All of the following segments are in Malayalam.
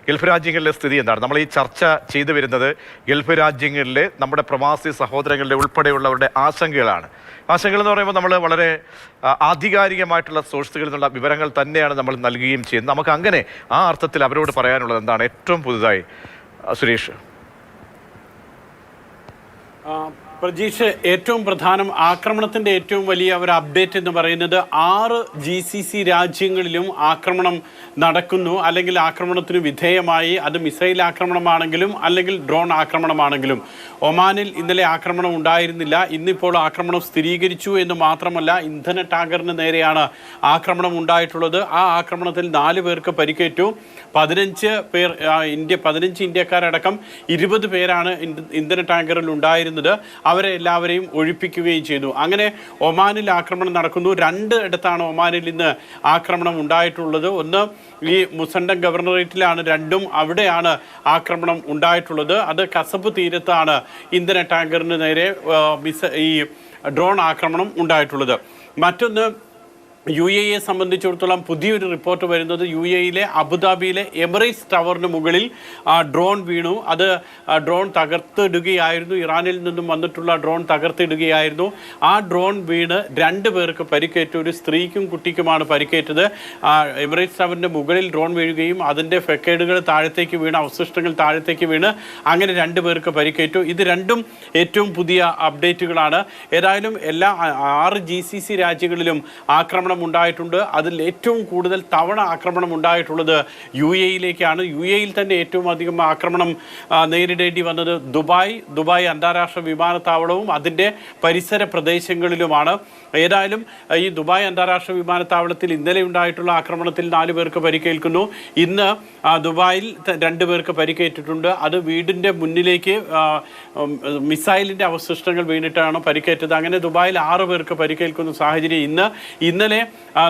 ഗൾഫ് രാജ്യങ്ങളിലെ സ്ഥിതി എന്താണ്? നമ്മൾ ഈ ചർച്ച ചെയ്തു വരുന്നത് ഗൾഫ് രാജ്യങ്ങളിലെ നമ്മുടെ പ്രവാസി സഹോദരങ്ങളുടെ ഉൾപ്പെടെയുള്ളവരുടെ ആശങ്കകളാണ്. ആശങ്കകൾ എന്ന് പറയുമ്പോൾ നമ്മൾ വളരെ ആധികാരികമായിട്ടുള്ള സോഴ്സുകളിൽ നിന്നുള്ള വിവരങ്ങൾ തന്നെയാണ് നമ്മൾ നൽകുകയും ചെയ്യുന്നത്. നമുക്ക് അങ്ങനെ ആ അർത്ഥത്തിൽ അവരോട് പറയാനുള്ളത് എന്താണ് ഏറ്റവും പുതുതായി, സുരേഷ്? പ്രജീഷ്, ഏറ്റവും പ്രധാനം ആക്രമണത്തിൻ്റെ ഏറ്റവും വലിയ ഒരു അപ്ഡേറ്റ് എന്ന് പറയുന്നത് 6 GCC രാജ്യങ്ങളിലും ആക്രമണം നടക്കുന്നു, അല്ലെങ്കിൽ ആക്രമണത്തിന് വിധേയമായി. അത് മിസൈൽ ആക്രമണമാണെങ്കിലും അല്ലെങ്കിൽ ഡ്രോൺ ആക്രമണമാണെങ്കിലും. ഒമാനിൽ ഇന്നലെ ആക്രമണം ഉണ്ടായിരുന്നില്ല. ഇന്നിപ്പോൾ ആക്രമണം സ്ഥിരീകരിച്ചു എന്ന് മാത്രമല്ല, ഇന്ധന ടാങ്കറിന് നേരെയാണ് ആക്രമണം ഉണ്ടായിട്ടുള്ളത്. ആ ആക്രമണത്തിൽ 4 പേർക്ക് പരിക്കേറ്റു. 15 ഇന്ത്യക്കാരടക്കം 20 പേരാണ് ഇന്ധന ടാങ്കറിൽ ഉണ്ടായിരുന്നത്. അവരെ എല്ലാവരെയും ഒഴിപ്പിക്കുകയും ചെയ്തു. അങ്ങനെ ഒമാനിൽ ആക്രമണം നടക്കുന്നു. 2 ഇടത്താണ് ഒമാനിൽ ഇന്ന് ആക്രമണം ഉണ്ടായിട്ടുള്ളത്. ഒന്ന് ഈ മുസണ്ടൻ ഗവർണറേറ്റിലാണ്, 2ഉം അവിടെയാണ് ആക്രമണം ഉണ്ടായിട്ടുള്ളത്. അത് കസബ് തീരത്താണ് ഇന്ധന ടാങ്കറിന് നേരെ ഈ ഡ്രോൺ ആക്രമണം ഉണ്ടായിട്ടുള്ളത്. മറ്റൊന്ന്, UAE സംബന്ധിച്ചിടത്തോളം പുതിയൊരു റിപ്പോർട്ട് വരുന്നത് UAE അബുദാബിയിലെ എമിറേറ്റ്സ് ടവറിന് മുകളിൽ ഡ്രോൺ വീണു. അത് ഡ്രോൺ തകർത്തിടുകയായിരുന്നു. ഇറാനിൽ നിന്നും വന്നിട്ടുള്ള ഡ്രോൺ തകർത്തിടുകയായിരുന്നു. ആ ഡ്രോൺ വീണ് 2 പേർക്ക് പരിക്കേറ്റു. ഒരു സ്ത്രീക്കും കുട്ടിക്കുമാണ് പരിക്കേറ്റത്. എമിറേറ്റ്സ് ടവറിൻ്റെ മുകളിൽ ഡ്രോൺ വീഴുകയും അതിൻ്റെ ഫെക്കേഡുകൾ താഴത്തേക്ക് വീണ്, അവശിഷ്ടങ്ങൾ താഴത്തേക്ക് വീണ് അങ്ങനെ 2 പേർക്ക് പരിക്കേറ്റു. ഇത് രണ്ടും ഏറ്റവും പുതിയ അപ്ഡേറ്റുകളാണ്. ഏതായാലും എല്ലാ 6 GCC രാജ്യങ്ങളിലും ആക്രമണം ഉണ്ടായിട്ടുണ്ട്. അതിൽ ഏറ്റവും കൂടുതൽ തവണ ആക്രമണം ഉണ്ടായിട്ടുള്ളത് UAE-യിലേക്കാണ്. UAE-യിൽ തന്നെ ഏറ്റവും അധികം ആക്രമണം നേരിടേണ്ടി വന്നത് ദുബായ് അന്താരാഷ്ട്ര വിമാനത്താവളവും അതിൻ്റെ പരിസര പ്രദേശങ്ങളിലുമാണ്. ഏതായാലും ഈ ദുബായ് അന്താരാഷ്ട്ര വിമാനത്താവളത്തിൽ ഇന്നലെ ഉണ്ടായിട്ടുള്ള ആക്രമണത്തിൽ 4 പേർക്ക് പരിക്കേൽക്കുന്നു. ഇന്ന് ദുബായിൽ 2 പേർക്ക് പരിക്കേറ്റിട്ടുണ്ട്. അത് വീടിൻ്റെ മുന്നിലേക്ക് മിസൈലിൻ്റെ അവശിഷ്ടങ്ങൾ വീണിട്ടാണ് പരിക്കേറ്റത്. അങ്ങനെ ദുബായിൽ 6 പേർക്ക് പരിക്കേൽക്കുന്ന സാഹചര്യം. ഇന്നലെ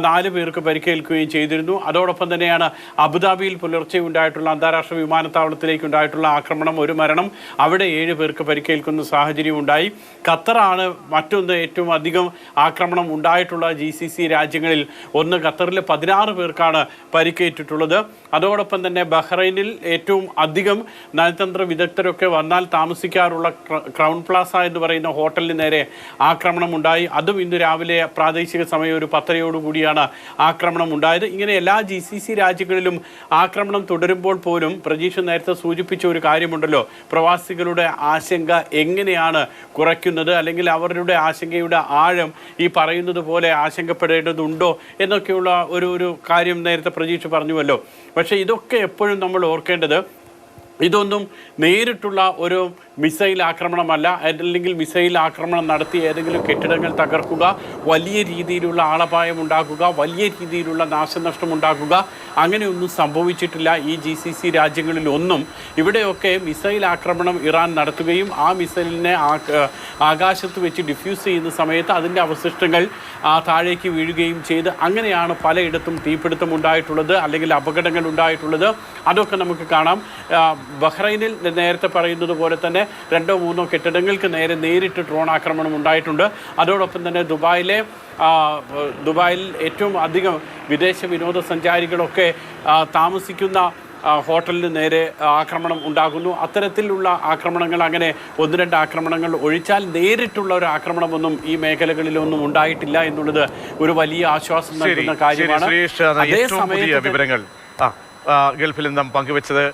4 പേർക്ക് പരിക്കേൽക്കുകയും ചെയ്തിരുന്നു. അതോടൊപ്പം തന്നെയാണ് അബുദാബിയിൽ പുലർച്ചെ ഉണ്ടായിട്ടുള്ള അന്താരാഷ്ട്ര വിമാനത്താവളത്തിലേക്ക് ഉണ്ടായിട്ടുള്ള ആക്രമണം, 1 മരണം. അവിടെ 7 പേർക്ക് പരിക്കേൽക്കുന്ന സാഹചര്യം ഉണ്ടായി. ഖത്തറാണ് മറ്റൊന്ന് ഏറ്റവും അധികം ആക്രമണം ഉണ്ടായിട്ടുള്ള GCC രാജ്യങ്ങളിൽ ഒന്ന്. ഖത്തറിൽ 16 പേർക്കാണ് പരിക്കേറ്റിട്ടുള്ളത്. അതോടൊപ്പം തന്നെ ബഹ്റൈനിൽ ഏറ്റവും അധികം നയതന്ത്ര വിദഗ്ധരൊക്കെ വന്നാൽ താമസിക്കാറുള്ള ക്രൗൺ പ്ലാസ എന്ന് പറയുന്ന ഹോട്ടലിന് നേരെ ആക്രമണം ഉണ്ടായി. അതും ഇന്ന് രാവിലെ പ്രാദേശിക സമയം ഒരു 10:00 ആക്രമണം ഉണ്ടായത്. ഇങ്ങനെ എല്ലാ GCC രാജ്യങ്ങളിലും ആക്രമണം തുടരുമ്പോൾ പോലും പ്രജീഷ് നേരത്തെ സൂചിപ്പിച്ച ഒരു കാര്യമുണ്ടല്ലോ, പ്രവാസികളുടെ ആശങ്ക എങ്ങനെയാണ് കുറയ്ക്കുന്നത്, അല്ലെങ്കിൽ അവരുടെ ആശങ്കയുടെ ആഴം ഈ പറയുന്നത് പോലെ ആശങ്കപ്പെടേണ്ടതുണ്ടോ എന്നൊക്കെയുള്ള ഒരു കാര്യം നേരത്തെ പ്രജീഷ് പറഞ്ഞുവല്ലോ. പക്ഷേ ഇതൊക്കെ എപ്പോഴും നമ്മൾ ഓർക്കേണ്ടത്, ഇതൊന്നും നേരിട്ടുള്ള ഒരു മിസൈൽ ആക്രമണമല്ല. അല്ലെങ്കിൽ മിസൈൽ ആക്രമണം നടത്തി ഏതെങ്കിലും കെട്ടിടങ്ങൾ തകർക്കുക, വലിയ രീതിയിലുള്ള ആളപായം ഉണ്ടാക്കുക, വലിയ രീതിയിലുള്ള നാശനഷ്ടം ഉണ്ടാക്കുക, അങ്ങനെയൊന്നും സംഭവിച്ചിട്ടില്ല ഈ GCC രാജ്യങ്ങളിലൊന്നും. ഇവിടെയൊക്കെ മിസൈൽ ആക്രമണം ഇറാൻ നടത്തുകയും ആ മിസൈലിനെ ആകാശത്ത് വെച്ച് ഡിഫ്യൂസ് ചെയ്യുന്ന സമയത്ത് അതിൻ്റെ അവശിഷ്ടങ്ങൾ താഴേക്ക് വീഴുകയും ചെയ്ത് അങ്ങനെയാണ് പലയിടത്തും തീപിടുത്തം ഉണ്ടായിട്ടുള്ളത്, അല്ലെങ്കിൽ അപകടങ്ങൾ ഉണ്ടായിട്ടുള്ളത്. അതൊക്കെ നമുക്ക് കാണാം. ബഹ്റൈനിൽ നേരത്തെ പറയുന്നത് പോലെ തന്നെ 2-3 കെട്ടിടങ്ങൾക്ക് നേരിട്ട് ഡ്രോൺ ആക്രമണം ഉണ്ടായിട്ടുണ്ട്. അതോടൊപ്പം തന്നെ ദുബായിൽ ഏറ്റവും അധികം വിദേശ വിനോദസഞ്ചാരികളൊക്കെ താമസിക്കുന്ന ഹോട്ടലിന് നേരെ ആക്രമണം ഉണ്ടാകുന്നു. അത്തരത്തിലുള്ള ആക്രമണങ്ങൾ, അങ്ങനെ 1-2 ആക്രമണങ്ങൾ ഒഴിച്ചാൽ നേരിട്ടുള്ള ഒരു ആക്രമണമൊന്നും ഈ മേഖലകളിലൊന്നും ഉണ്ടായിട്ടില്ല എന്നുള്ളത് ഒരു വലിയ ആശ്വാസം നൽകുന്ന കാര്യമാണ്. അതേസമയം വിവരങ്ങൾ ഗൾഫിൽ നിന്നും പങ്കുവെച്ചത്